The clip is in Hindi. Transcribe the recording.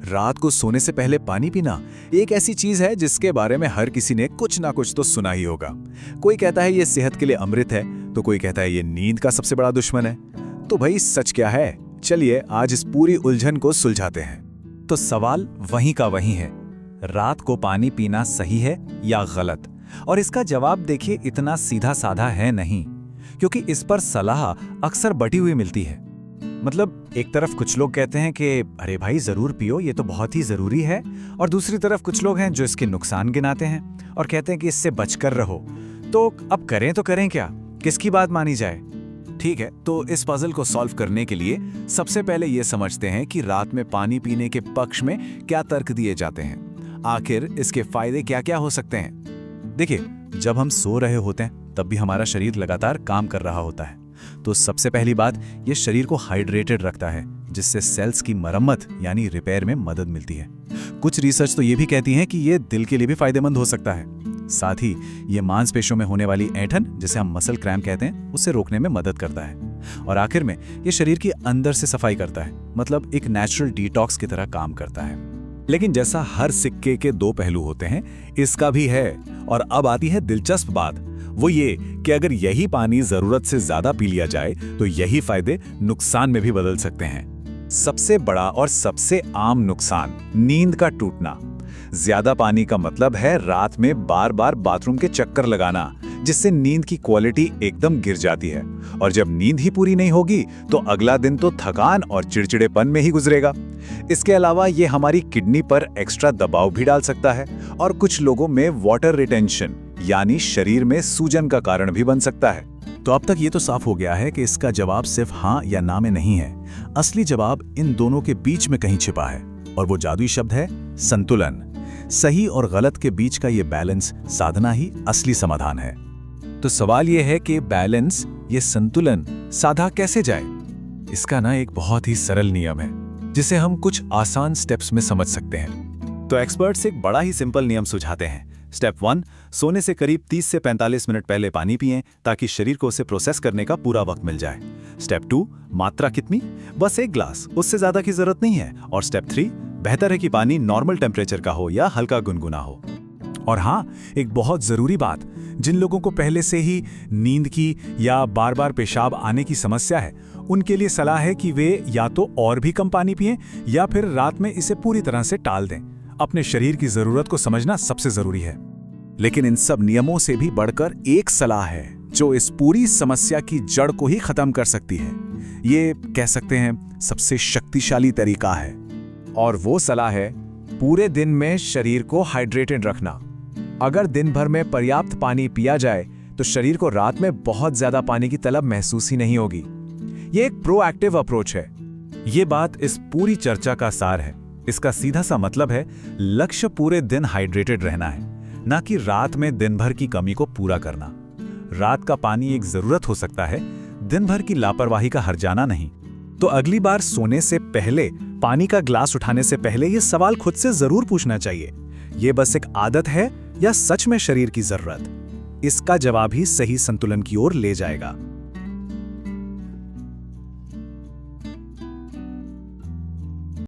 रात को सोने से पहले पानी पीना एक ऐसी चीज है जिसके बारे में हर किसी ने कुछ ना कुछ तो सुना ही होगा। कोई कहता है ये सेहत के लिए अमृत है, तो कोई कहता है ये नींद का सबसे बड़ा दुश्मन है। तो भाई सच क्या है? चलिए आज इस पूरी उलझन को सुलझाते हैं। तो सवाल वहीं का वहीं है, रात को पानी पीना सही है या गलत? और इसका जवाब देखिए इतना सीधा साधा है नहीं, क्योंकि इस पर सलाह अक्सर बटी हुई मिलती है। मतलब एक तरफ कुछ लोग कहते हैं कि अरे भाई जरूर पियो, ये तो बहुत ही जरूरी है, और दूसरी तरफ कुछ लोग हैं जो इसके नुकसान गिनाते हैं और कहते हैं कि इससे बचकर रहो। तो अब करें तो करें क्या, किसकी बात मानी जाए? ठीक है, तो इस पजल को सॉल्व करने के लिए सबसे पहले ये समझते हैं कि रात में पानी पीने के पक्ष में क्या तर्क दिए जाते हैं। आखिर इसके फायदे क्या क्या हो सकते हैं? देखिए, जब हम सो रहे होते हैं तब भी हमारा शरीर लगातार काम कर रहा होता है। तो सबसे पहली बात, ये शरीर को हाइड्रेटेड रखता है, जिससे सेल्स की मरम्मत यानी रिपेयर में मदद मिलती है। कुछ रिसर्च तो ये भी कहती है कि ये दिल के लिए भी फायदेमंद हो सकता है। साथ ही ये मांसपेशियों में होने वाली ऐंठन, जिसे हम मसल क्रैम्प कहते हैं, उससे रोकने में मदद करता है। और आखिर में ये शरीर की अंदर से सफाई करता है, मतलब एक नेचुरल डिटॉक्स की तरह काम करता है। लेकिन जैसा हर सिक्के के दो पहलू होते हैं, इसका भी है। और अब आती है दिलचस्प बात, वो ये कि अगर यही पानी जरूरत से ज्यादा पी लिया जाए तो यही फायदे नुकसान में भी बदल सकते हैं। सबसे बड़ा और सबसे आम नुकसान, नींद का टूटना। ज्यादा पानी का मतलब है रात में बार बार बाथरूम के चक्कर लगाना, जिससे नींद की क्वालिटी एकदम गिर जाती है। और जब नींद ही पूरी नहीं होगी तो अगला दिन तो थकान और चिड़चिड़ेपन में ही गुजरेगा। इसके अलावा ये हमारी किडनी पर एक्स्ट्रा दबाव भी डाल सकता है और कुछ लोगों में वाटर रिटेंशन यानी शरीर में सूजन का कारण भी बन सकता है। तो अब तक ये तो साफ हो गया है कि इसका जवाब सिर्फ हाँ या ना में नहीं है। असली जवाब इन दोनों के बीच में कहीं छिपा है, और वो जादुई शब्द है संतुलन। सही और गलत के बीच का ये बैलेंस साधना ही असली समाधान है। तो सवाल ये है कि बैलेंस, ये संतुलन साधा कैसे जाए? इसका ना एक बहुत ही सरल नियम है, जिसे हम कुछ आसान स्टेप्स में समझ सकते हैं। तो एक्सपर्ट्स एक बड़ा ही सिंपल नियम सुझाते हैं। स्टेप 1, सोने से करीब 30 से 45 मिनट पहले पानी पिएं ताकि शरीर को उसे प्रोसेस करने का पूरा वक्त मिल जाए। स्टेप 2, मात्रा कितनी? बस 1 ग्लास, उससे ज्यादा की जरूरत नहीं है। और स्टेप 3, बेहतर है कि पानी नॉर्मल टेम्परेचर का हो या हल्का गुनगुना हो। और हाँ, एक बहुत जरूरी बात, जिन लोगों को पहले से ही नींद की या बार बार पेशाब आने की समस्या है, उनके लिए सलाह है कि वे या तो और भी कम पानी पिएं या फिर रात में इसे पूरी तरह से टाल दें। अपने शरीर की जरूरत को समझना सबसे जरूरी है। लेकिन इन सब नियमों से भी बढ़कर एक सलाह है जो इस पूरी समस्या की जड़ को ही खत्म कर सकती है। ये कह सकते हैं सबसे शक्तिशाली तरीका है। और वो सलाह है पूरे दिन में शरीर को हाइड्रेटेड रखना। अगर दिन भर में पर्याप्त पानी पिया जाए तो शरीर को रात में बहुत ज्यादा पानी की तलब महसूस ही नहीं होगी। ये एक प्रोएक्टिव अप्रोच है। ये बात इस पूरी चर्चा का सार है। इसका सीधा सा मतलब है, लक्ष्य पूरे दिन हाइड्रेटेड रहना है, ना कि रात में दिन भर की कमी को पूरा करना। रात का पानी एक जरूरत हो सकता है, दिन भर की लापरवाही का हर्जाना नहीं। तो अगली बार सोने से पहले पानी का ग्लास उठाने से पहले ये सवाल खुद से जरूर पूछना चाहिए, ये बस एक आदत है या सच में शरीर की जरूरत? इसका जवाब ही सही संतुलन की ओर ले जाएगा।